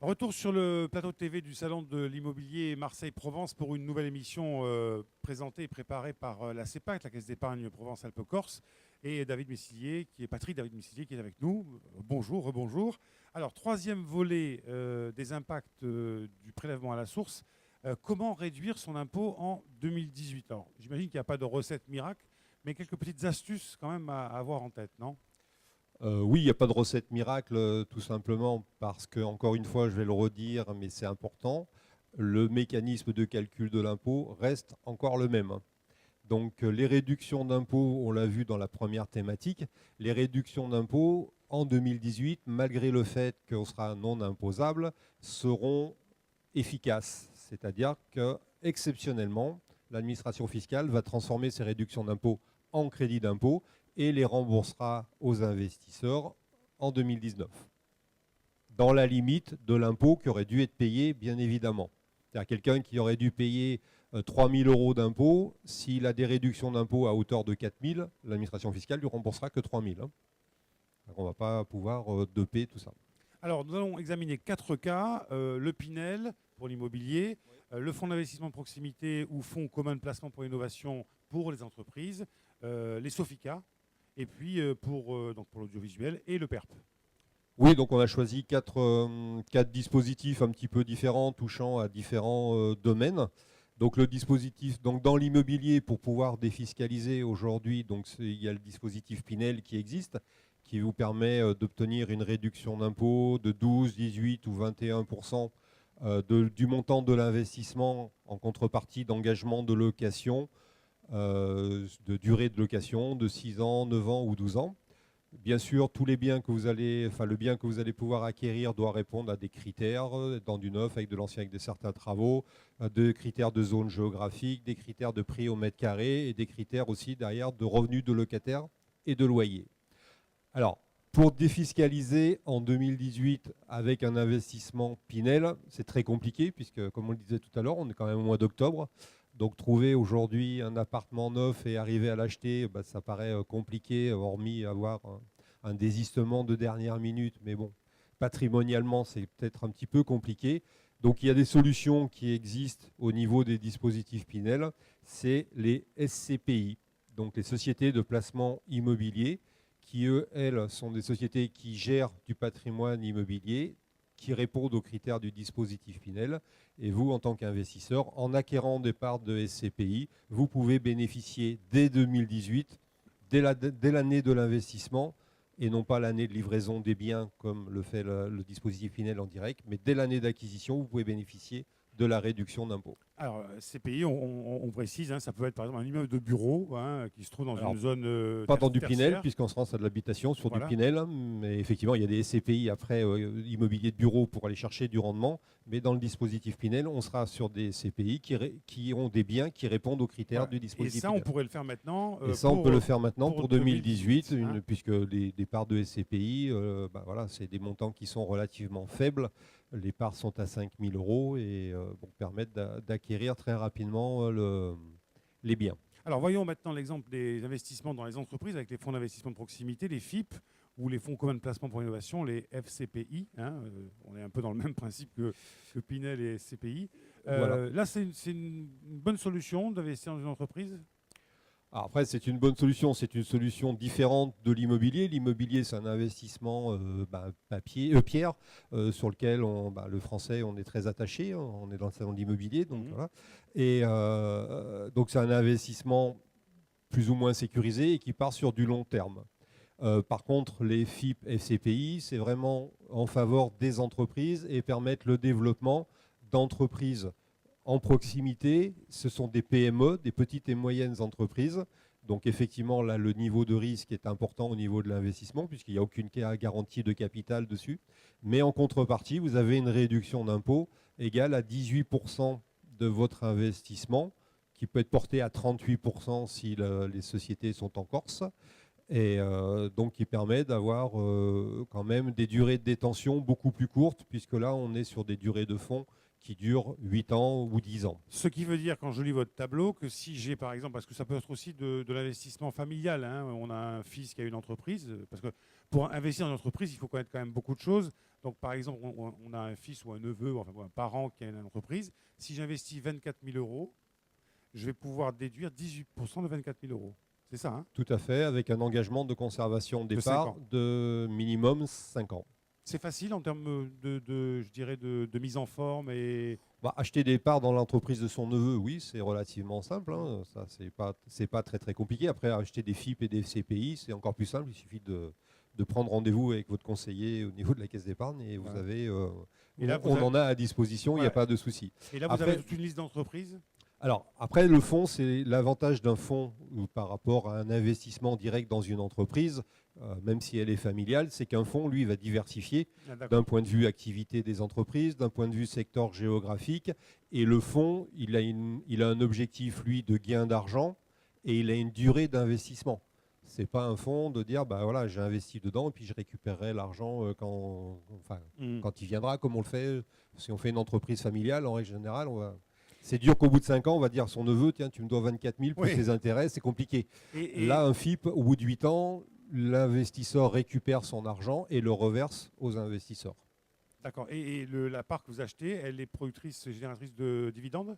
Retour sur le plateau de TV du Salon de l'immobilier Marseille-Provence pour une nouvelle émission présentée et préparée par la CEPAC, la Caisse d'épargne Provence-Alpes-Corse, et Patrick David Messillier qui est avec nous. Bonjour, rebonjour. Alors, troisième volet des impacts du prélèvement à la source. Comment réduire son impôt en 2018? Alors, j'imagine qu'il n'y a pas de recette miracle, mais quelques petites astuces quand même à avoir en tête, non? Oui, il n'y a pas de recette miracle, tout simplement parce que, encore une fois, je vais le redire, mais c'est important, le mécanisme de calcul de l'impôt reste encore le même. Donc les réductions d'impôts, on l'a vu dans la première thématique, les réductions d'impôts en 2018, malgré le fait qu'on sera non imposable, seront efficaces. C'est-à-dire que, exceptionnellement, l'administration fiscale va transformer ces réductions d'impôts en crédit d'impôt et les remboursera aux investisseurs en 2019, dans la limite de l'impôt qui aurait dû être payé, bien évidemment. C'est-à-dire quelqu'un qui aurait dû payer 3 000 euros d'impôt, s'il a des réductions d'impôt à hauteur de 4 000, l'administration fiscale lui remboursera que 3 000. Donc on ne va pas pouvoir doper tout ça. Alors, nous allons examiner 4 cas. Le Pinel pour l'immobilier, le fonds d'investissement de proximité ou fonds commun de placement pour l'innovation pour les entreprises, les SOFICA, et puis pour l'audiovisuel et le PERP. Oui, donc on a choisi quatre dispositifs un petit peu différents, touchant à différents domaines. Donc le dispositif, donc dans l'immobilier, pour pouvoir défiscaliser aujourd'hui, donc il y a le dispositif Pinel qui existe, qui vous permet d'obtenir une réduction d'impôt de 12, 18 ou 21% du montant de l'investissement en contrepartie d'engagement de location, de durée de location de 6 ans, 9 ans ou 12 ans. Bien sûr, tous les biens que vous allez, le bien que vous allez pouvoir acquérir doit répondre à des critères, dans du neuf, avec de l'ancien, avec de certains travaux, des critères de zone géographique, des critères de prix au mètre carré et des critères aussi derrière de revenus de locataires et de loyers. Alors, pour défiscaliser en 2018 avec un investissement Pinel, c'est très compliqué puisque, comme on le disait tout à l'heure, on est quand même au mois d'octobre. Donc trouver aujourd'hui un appartement neuf et arriver à l'acheter, ça paraît compliqué, hormis avoir un désistement de dernière minute. Mais bon, patrimonialement, c'est peut-être un petit peu compliqué. Donc il y a des solutions qui existent au niveau des dispositifs Pinel, c'est les SCPI, donc les sociétés de placement immobilier, qui, elles, sont des sociétés qui gèrent du patrimoine immobilier, qui répondent aux critères du dispositif Pinel. Et vous, en tant qu'investisseur, en acquérant des parts de SCPI, vous pouvez bénéficier dès 2018, dès l'année de l'investissement, et non pas l'année de livraison des biens comme le fait le dispositif Pinel en direct, mais dès l'année d'acquisition, vous pouvez bénéficier de la réduction d'impôt. Alors, CPI, on précise, hein, ça peut être par exemple un immeuble de bureau qui se trouve dans une zone pas dans du tertiaire. Pinel, puisqu'on se rend à de l'habitation sur Voilà. du Pinel, mais effectivement, il y a des SCPI après immobilier de bureau pour aller chercher du rendement, mais dans le dispositif Pinel, on sera sur des CPI qui ont des biens qui répondent aux critères du dispositif Et ça, Pinel. On pourrait le faire maintenant. Et ça, on peut le faire maintenant pour 2018, hein, puisque des parts de SCPI, voilà, c'est des montants qui sont relativement faibles. Les parts sont à 5 000 euros et permettent d'acquérir très rapidement les biens. Alors, voyons maintenant l'exemple des investissements dans les entreprises avec les fonds d'investissement de proximité, les FIP, ou les fonds communs de placement pour l'innovation, les FCPI. On est un peu dans le même principe que Pinel et SCPI. Voilà. Là, c'est une bonne solution d'investir dans une entreprise? Alors après, c'est une bonne solution. C'est une solution différente de l'immobilier. L'immobilier, c'est un investissement pierre, sur lequel le français, on est très attaché. On est dans le salon de l'immobilier. Donc, voilà. Et donc, c'est un investissement plus ou moins sécurisé et qui part sur du long terme. Par contre, les FIP, FCPI, c'est vraiment en faveur des entreprises et permettent le développement d'entreprises en proximité. Ce sont des PME, des petites et moyennes entreprises. Donc effectivement, là, le niveau de risque est important au niveau de l'investissement puisqu'il n'y a aucune garantie de capital dessus. Mais en contrepartie, vous avez une réduction d'impôt égale à 18% de votre investissement, qui peut être porté à 38% si les sociétés sont en Corse. Et donc qui permet d'avoir quand même des durées de détention beaucoup plus courtes, puisque là, on est sur des durées de fonds qui dure 8 ans ou 10 ans. Ce qui veut dire, quand je lis votre tableau, que si j'ai par exemple, parce que ça peut être aussi de l'investissement familial, hein, on a un fils qui a une entreprise, parce que pour investir dans une entreprise, il faut connaître quand même beaucoup de choses. Donc par exemple, on a un fils ou un neveu, ou enfin un parent qui a une entreprise. Si j'investis 24 000 euros, je vais pouvoir déduire 18% de 24 000 euros. C'est ça, hein? Tout à fait, avec un engagement de conservation De 5 d'épargne ans. de minimum 5 ans. C'est facile en termes je dirais de mise en forme et Acheter des parts dans l'entreprise de son neveu, oui, c'est relativement simple. Hein. Ça, c'est pas très très compliqué. Après, acheter des FIP et des CPI, c'est encore plus simple. Il suffit de prendre rendez-vous avec votre conseiller au niveau de la caisse d'épargne et vous Voilà. avez, Et là, on en a à disposition. Il n'y a Voilà. pas de souci. Et là, vous Après- avez toute une liste d'entreprises. Alors, après, le fonds, c'est l'avantage d'un fonds par rapport à un investissement direct dans une entreprise, même si elle est familiale, c'est qu'un fonds, lui, va diversifier Ah, d'accord. d'un point de vue activité des entreprises, d'un point de vue secteur géographique. Et le fonds, il a un objectif, lui, de gain d'argent et il a une durée d'investissement. Ce n'est pas un fonds de dire, bah voilà, j'ai investi dedans et puis je récupérerai l'argent quand il viendra, comme on le fait. Si on fait une entreprise familiale, en règle générale, c'est dur qu'au bout de 5 ans, on va dire à son neveu, tiens, tu me dois 24 000 plus Oui. tes intérêts, c'est compliqué. Et Là, un FIP, au bout de 8 ans, l'investisseur récupère son argent et le reverse aux investisseurs. d'accord. Et la part que vous achetez, elle est productrice, génératrice de dividendes?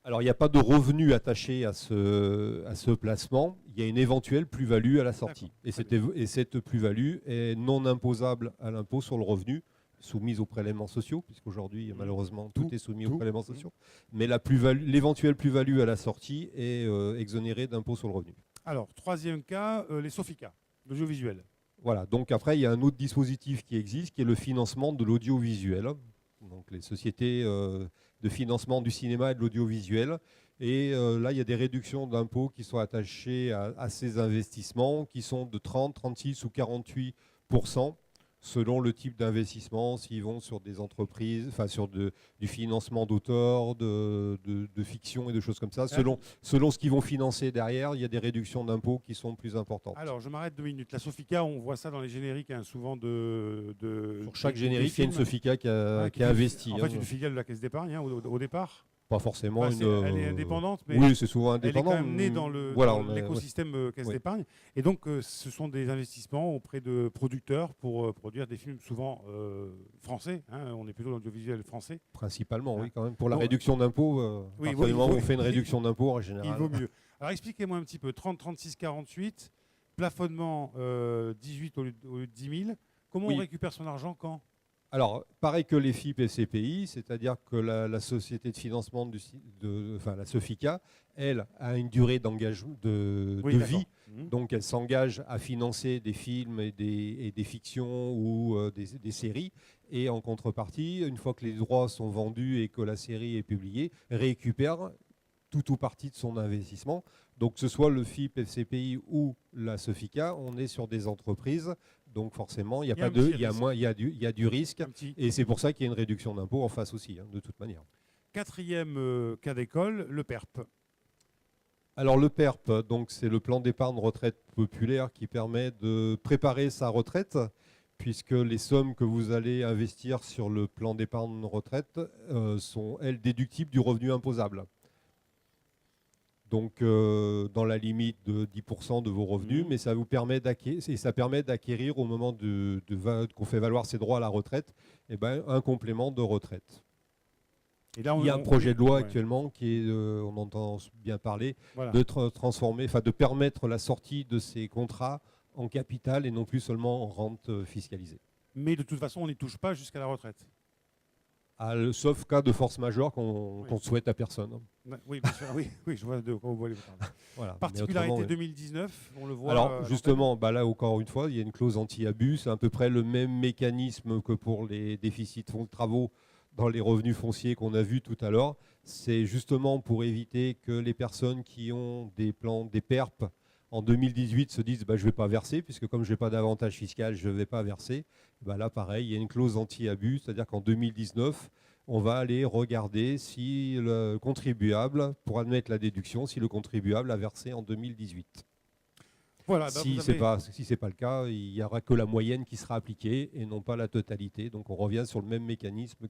Alors, il n'y a pas de revenu attaché à ce placement. Il y a une éventuelle plus-value à la sortie. D'accord. Et cette plus-value est non imposable à l'impôt sur le revenu, soumise aux prélèvements sociaux, puisqu'aujourd'hui, malheureusement, tout est soumis aux prélèvements sociaux. Mais l'éventuelle plus-value à la sortie est exonérée d'impôt sur le revenu. Alors, troisième cas, les Sofica, l'audiovisuel. Voilà, donc après, il y a un autre dispositif qui existe, qui est le financement de l'audiovisuel. Donc les sociétés de financement du cinéma et de l'audiovisuel. Et là, il y a des réductions d'impôts qui sont attachées à ces investissements, qui sont de 30, 36 ou 48% selon le type d'investissement, s'ils vont sur des entreprises, enfin sur du financement d'auteurs, de fiction et de choses comme ça. Selon ce qu'ils vont financer derrière, il y a des réductions d'impôts qui sont plus importantes. Alors, je m'arrête 2 minutes. La Sofica, on voit ça dans les génériques, hein, souvent Pour chaque générique, il y a une Sofica qui a investi. En fait, une filiale de la Caisse d'épargne, hein, au départ. Pas forcément Enfin, une. elle est indépendante, mais oui, c'est souvent elle est indépendant. quand même née dans l'écosystème Caisse Ouais. d'épargne. Et donc, ce sont des investissements auprès de producteurs pour produire des films souvent français. Hein, on est plutôt dans l'audiovisuel français. Principalement, Ah. oui, quand même. Pour la Bon, réduction d'impôts, oui, à partir du il moment où vaut- on fait une réduction d'impôts, en général. Il vaut mieux. Alors, expliquez-moi un petit peu. 30, 36, 48, plafonnement 18 au lieu de 10 000. Comment Oui. on récupère son argent quand? Alors, pareil que les FIP et CPI, c'est-à-dire que la société de financement, la Sofica, elle a une durée d'engagement de Oui, d'accord. vie. Donc, elle s'engage à financer des films et des fictions ou des séries. Et en contrepartie, une fois que les droits sont vendus et que la série est publiée, récupère tout ou partie de son investissement. Donc, que ce soit le FIP, FCPI ou la Sofica, on est sur des entreprises. Donc, forcément, il y a du risque. Et c'est pour ça qu'il y a une réduction d'impôt en face aussi, hein, de toute manière. Quatrième cas d'école, le PERP. Alors, le PERP, donc, c'est le plan d'épargne retraite populaire qui permet de préparer sa retraite, puisque les sommes que vous allez investir sur le plan d'épargne retraite sont, elles, déductibles du revenu imposable. Donc, dans la limite de 10% de vos revenus, mais ça vous permet d'acquérir au moment qu'on fait valoir ses droits à la retraite, un complément de retraite. Et là, il y a un projet de loi actuellement qui est, on entend bien parler, voilà, de permettre la sortie de ces contrats en capital et non plus seulement en rente fiscalisée. Mais de toute façon, on n'y touche pas jusqu'à la retraite. Sauf cas de force majeure qu'on souhaite à personne. Oui, bien sûr. oui, je vois de quoi vous voulez parler. Voilà. Particularité 2019, on le voit. Alors justement, là encore une fois, il y a une clause anti-abus. C'est à peu près le même mécanisme que pour les déficits de fonds de travaux dans les revenus fonciers qu'on a vus tout à l'heure. C'est justement pour éviter que les personnes qui ont des plans, des PERP, en 2018 se disent je ne vais pas verser, puisque comme je n'ai pas d'avantage fiscal, je ne vais pas verser. Là, pareil, il y a une clause anti-abus, c'est-à-dire qu'en 2019, on va aller regarder si le contribuable, pour admettre la déduction, si le contribuable a versé en 2018. Voilà, si ce n'est pas le cas, il n'y aura que la moyenne qui sera appliquée et non pas la totalité. Donc on revient sur le même mécanisme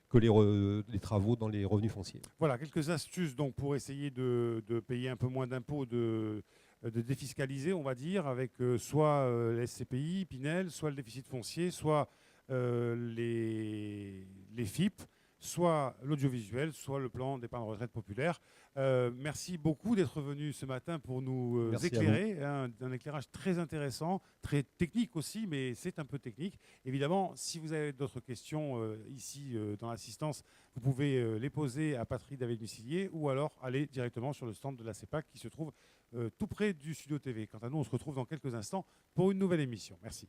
que les travaux dans les revenus fonciers. Voilà, quelques astuces donc, pour essayer de payer un peu moins d'impôts, de défiscaliser, on va dire, avec soit les SCPI, Pinel, soit le déficit foncier, soit les FIP, soit l'audiovisuel, soit le plan d'épargne retraite populaire. Merci beaucoup d'être venu ce matin pour nous Merci éclairer, un éclairage très intéressant, très technique aussi, mais c'est un peu technique. Évidemment, si vous avez d'autres questions ici dans l'assistance, vous pouvez les poser à Patrick David-Missillier ou alors aller directement sur le stand de la CEPAC qui se trouve tout près du Studio TV. Quant à nous, on se retrouve dans quelques instants pour une nouvelle émission. Merci.